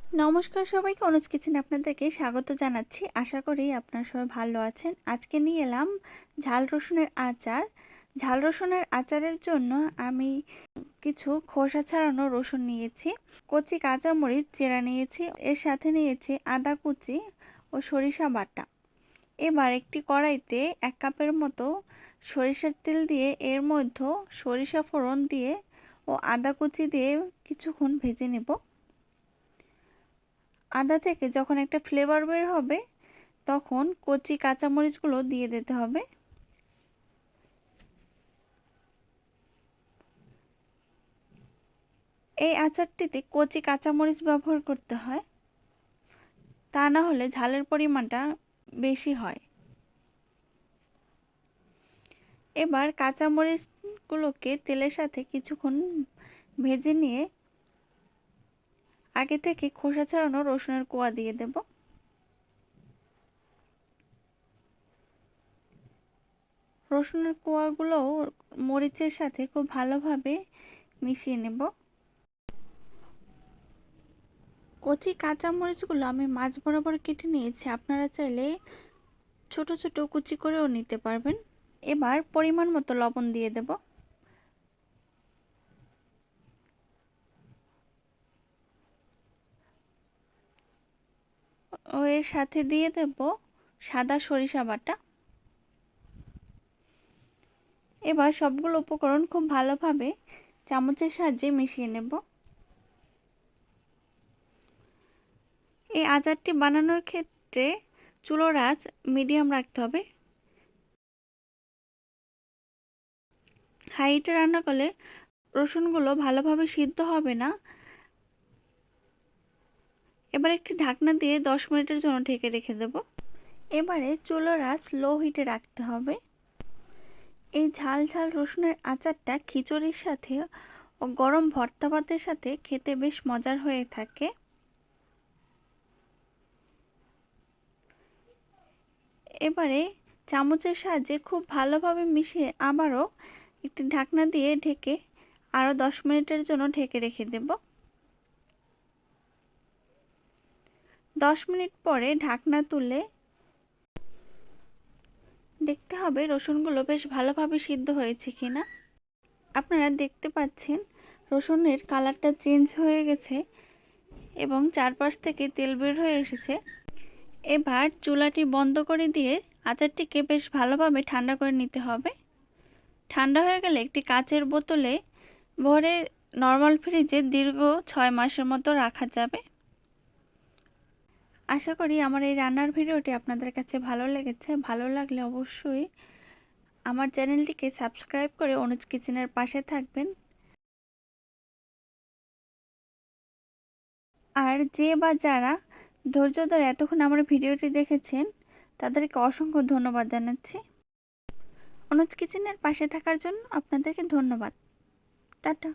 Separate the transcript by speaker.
Speaker 1: নমস্কার সবাইকে, অনুজ কিচেনে আপনাদেরকে স্বাগত জানাচ্ছি। আশা করি আপনারা সবাই ভালো আছেন। আজকে নিয়ে এলাম ঝাল রসুনের আচার। ঝাল রসুনের আচারের জন্য আমি কিছু খোসা ছাড়ানো রসুন নিয়েছি, কচি কাঁচামরিচ চেরা নিয়েছি, এর সাথে নিয়েছি আদা কুচি ও সরিষা বাটা। এবার একটি কড়াইতে 1 কাপের মতো সরিষার তেল দিয়ে এর মধ্যে সরিষা ফোড়ন দিয়ে ও আদা কুচি দিয়ে কিছুক্ষণ ভেজে নেব। আদা থেকে যখন একটা ফ্লেভার বের হবে তখন কচি কাঁচামরিচগুলো দিয়ে দিতে হবে। এই আচারটিতে কচি কাঁচামরিচ ব্যবহার করতে হয়, তা না হলে ঝালের পরিমাণটা বেশি হয়। এবার কাঁচামরিচগুলোকে তেলের সাথে কিছুক্ষণ ভেজে নিয়ে আগে থেকে খোসা ছাড়ানো রসুনের কোয়া দিয়ে দেব। রসুনের কোয়াগুলো মরিচের সাথে খুব ভালোভাবে মিশিয়ে নেব। কচি কাঁচামরিচগুলো আমি মাঝ বরাবর কেটে নিয়েছি, আপনারা চাইলে ছোট ছোট কুচি করেও নিতে পারবেন। এবার পরিমাণ মতো লবণ দিয়ে দেব। ও এর সাথে দিয়ে দেব সাদা সরিষা বাটা। এবার সবগুলো উপকরণ খুব ভালোভাবে চামচের সাহায্যে মিশিয়ে নেব। এই আচারটি বানানোর ক্ষেত্রে চুলার আঁচ মিডিয়াম রাখতে হবে। হাই হিটে রান্না করলে রসুনগুলো ভালোভাবে সিদ্ধ হবে না। এবার একটি ঢাকনা দিয়ে 10 মিনিটের জন্য ঢেকে রেখে দেব। এবারে চুলার আঁচ লো হিটে রাখতে হবে। এই ঝাল ঝাল রসুনের আচারটা খিচুড়ির সাথে ও গরম ভর্তা ভাতের সাথে খেতে বেশ মজার হয়ে থাকে। এবারে চামচের সাহায্যে খুব ভালোভাবে মিশিয়ে আবারও একটি ঢাকনা দিয়ে ঢেকে আরও 10 মিনিটের জন্য ঢেকে রেখে দেব। 10 মিনিট পরে ঢাকনা তুলে দেখতে হবে রসুনগুলো বেশ ভালোভাবে সিদ্ধ হয়েছে কিনা। আপনারা দেখতে পাচ্ছেন রসুনের কালারটা চেঞ্জ হয়ে গেছে এবং চারপাশ থেকে তেল বের হয়ে এসেছে। এবার চুলাটি বন্ধ করে দিয়ে আচারটিকে বেশ ভালোভাবে ঠান্ডা করে নিতে হবে। ঠান্ডা হয়ে গেলে একটি কাচের বোতলে ভরে নর্মাল ফ্রিজে দীর্ঘ 6 মাসের মতো রাখা যাবে। আশা করি আমার এই রান্নার ভিডিওটি আপনাদের কাছে ভালো লেগেছে। ভালো লাগলে অবশ্যই আমার চ্যানেলটিকে সাবস্ক্রাইব করে অনুজ কিচেনের পাশে থাকবেন। আর যে বা যারা ধৈর্য ধরে এতক্ষণ আমার ভিডিওটি দেখেছেন তাদেরকে অসংখ্য ধন্যবাদ জানাচ্ছি। অনুজ কিচেনের পাশে থাকার জন্য আপনাদেরকে ধন্যবাদ। টাটা।